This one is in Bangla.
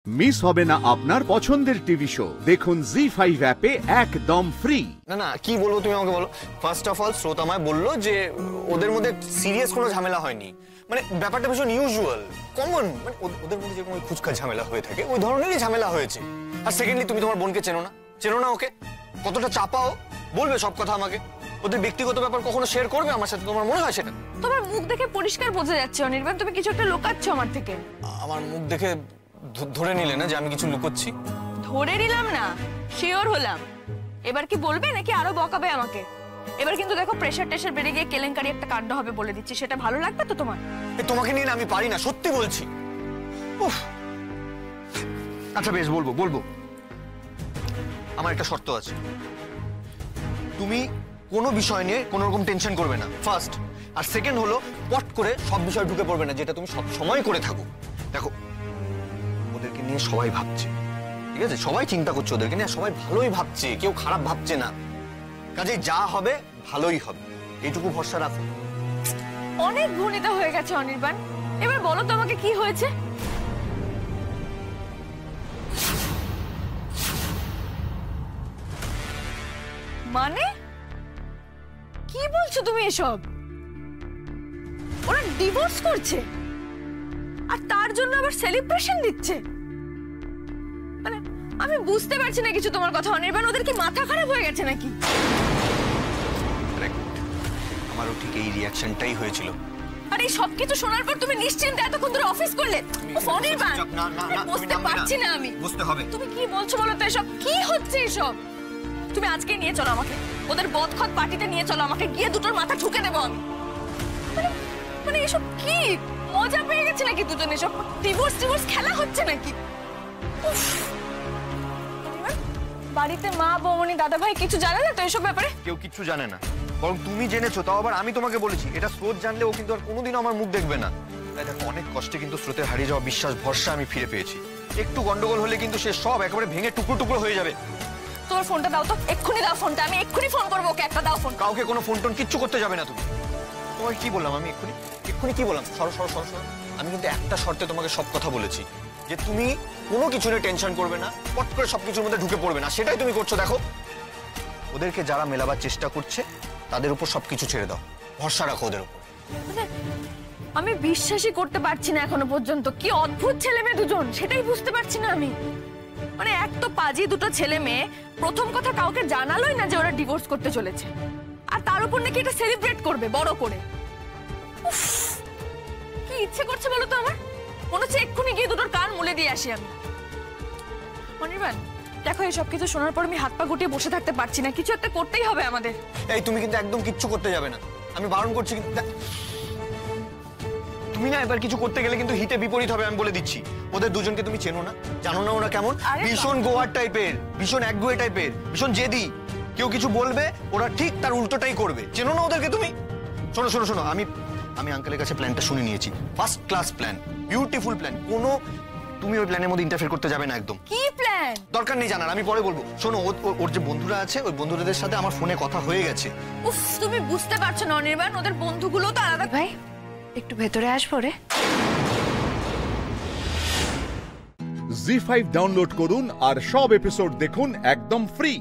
মিস হবে না আপনার পছন্দের টিভি শো দেখুন জি5 অ্যাপে একদম ফ্রি। না না কি বলবো তুমি আমাকে বলো। ফার্স্ট অফ অল শ্রোতা আমায় বললো যে ওদের মধ্যে সিরিয়াস কোনো ঝামেলা হয়নি, মানে ব্যাপারটা ভীষণ ইউজুয়াল কমন, মানে ওদের মধ্যে যেরকম ওই খুচখা ঝামেলা হয়ে থাকে ওই ধরনেরই ঝামেলা হয়েছে। আর সেকেন্ডলি তুমি তোমার বোনকে চেনো না ওকে, কতটা চাপাও বলবে সব কথা আমাকে, ওদের ব্যক্তিগত ব্যাপার কখনো শেয়ার করবে আমার সাথে, তোমার মনে হয় সেটা? তোমার মুখ দেখে পরিষ্কার বোঝা যাচ্ছে অনির্বাণ তুমি কিছু একটা লুকাচ্ছ আমার থেকে। আমার মুখ দেখে ধরে নিলে না যে আমি কিছু লুকোচ্ছি? ধরে নিলাম না, শিওর হলাম। এবার কি বলবে নাকি আরো বকাবে আমাকে? এবার কিন্তু দেখো প্রেশার বেড়ে গিয়ে কেলেঙ্কারি একটা কাণ্ড হবে বলে দিচ্ছি, সেটা ভালো লাগবে তো তোমার? তোমাকে নিয়ে না আমি পারি না, সত্যি বলছি। আচ্ছা বেশ, বলবো। আমার একটা শর্ত আছে, তুমি কোনো বিষয় নিয়ে কোনো রকম টেনশন করবে না, ফার্স্ট। আর সেকেন্ড হলো পট করে সব বিষয় ঢুকে পড়বে না, যেটা তুমি সব সময় করে থাকো। দেখো ওদেরকে নিয়ে সবাই ভাবছে, ঠিক আছে, সবাই চিন্তা করছে ওদেরকে নিয়ে, সবাই ভালোই ভাবছে, কেউ খারাপ ভাবছে না। কাজে যা হবে ভালোই হবে, এইটুকু ভরসা রাখো। অনেক ঘনিত হয়ে গেছে অনির্বাণ, এবার বলো তো আমাকে কি হয়েছে? মানে কি বলছো তুমি এসব? ওরা ডিভোর্স করছে আর তার জন্য আবার সেলিব্রেশন দিচ্ছে? মানে আমি বুঝতে পারছি না কিছু তোমার কথা অনির্বাণ, ওদের কি মাথা খারাপ হয়ে গেছে নাকি? আমারও ঠিক এই রিঅ্যাকশনটাই হয়েছিল। আর এই সবকিছু শোনার পর তুমি নিশ্চিন্তে এতক্ষণ ধরে অফিস করলে? অনির্বাণ বুঝতে পারছি না আমি। বুঝতে হবে। তুমি কি বলছো বলো তো, এসব কি হচ্ছে এসব? তুমি আজকে নিয়ে চলো আমাকে ওদের বদখত পার্টিতে, নিয়ে চলো আমাকে, গিয়ে দুটোর মাথা ঠুকে দেবো আমি। মানে এসব কি মজা পেয়ে গেছে নাকি দুজন? এসব ডিভোর্স খেলা হচ্ছে নাকি? বাড়িতে মা বৌমনি দাদা ভাই কিছু জানে না তো এসব ব্যাপারে? কেউ কিছু জানে না, বরং তুমি জেনেছো, তাও আবার আমি তোমাকে বলেছি। এটা স্রোত জানলে ও কিন্তু আর কোনোদিনও আমার মুখ দেখবে না। তাই দেখো অনেক কষ্টে কিন্তু স্রোতের হারিয়ে যাওয়া বিশ্বাস ভরসা আমি ফিরে পেয়েছি। একটু গন্ডগোল হলে কিন্তু সে সব একেবারে ভেঙে টুকরো হয়ে যাবে। তোমার ফোনটা দাও তো, এক্ষুনি দাও ফোনটা, আমি এক্ষুনি ফোন করবো ওকে। একটা দাও ফোন। কাউকে কোনো ফোন টোন কিচ্ছু করতে যাবে না তুমি। তোমাকে কি বললাম আমি এক্ষুনি কি বললাম? সরো। আমি কিন্তু একটা শর্তে তোমাকে সব কথা বলেছি, যে তুমি কোনো কিছু নিয়ে টেনশন করবে না, পট করে সবকিছুর মধ্যে ঢুকে পড়বে না। সেটাই তুমি করছো। দেখো ওদেরকে যারা মেলাবার চেষ্টা করছে তাদের উপর সবকিছু ছেড়ে দাও, ভরসা রাখো ওদের উপর। আমি বিশ্বাসই করতে পারছি না এখনো পর্যন্ত, কি অদ্ভুত ছেলে মেয়ে দুজন, সেটাই বুঝতে পারছি না আমি। মানে এক তো পাজি দুটো ছেলে মেয়ে, প্রথম কথা কাউকে জানালোই না যে ওরা ডিভোর্স করতে চলেছে, আর তার উপর নাকি এটা সেলিব্রেট করবে বড় করে। কি ইচ্ছে করছে বলো তো আমার? মনে হচ্ছে এক্ষুনি গিয়ে দুটোর কান মুলে দিয়ে আসি আমি। অনির্বাণ দেখো, এই সবকিছু শোনার পর আমি হাত পা গুটিয়ে বসে থাকতে পারছি না, কিছু একটা করতেই হবে আমাদের। এই তুমি কিন্তু একদম কিচ্ছু করতে যাবে না, আমি বারণ করছি। তুমি না এবার কিছু করতে গেলে কিন্তু হিতে বিপরীত হবে, আমি বলে দিচ্ছি। ওদের দুজনকে তুমি চেনো না, জানো না ওরা কেমন? ভীষণ গোয়ার টাইপের, ভীষণ একগুয়ে টাইপের, ভীষণ জেদি। কেউ কিছু বলবে ওরা ঠিক তার উল্টোটাই করবে। চেনো না ওদেরকে তুমি? শোনো, আমি আঙ্কেলের কাছে প্ল্যানটা শুনে নিয়েছি। First class plan, beautiful plan. তুমি ওই প্ল্যানের মধ্যে ইন্টারফেয়ার করতে যাবে না একদম। কি প্ল্যান? দরকার নেই জানার, আমি পরে বলবো। শোনো, ওর যে বন্ধুরা আছে ওই বন্ধুদের সাথে আমার ফোনে কথা হয়ে গেছে। উফ, তুমি বুঝতে পারছো না অনির্বাণ, ওদের বন্ধুগুলো তো আলাদা। ভাই একটু ভেতরে আসবো রে। জি5 ডাউনলোড করুন আর সব এপিসোড দেখুন একদম ফ্রি।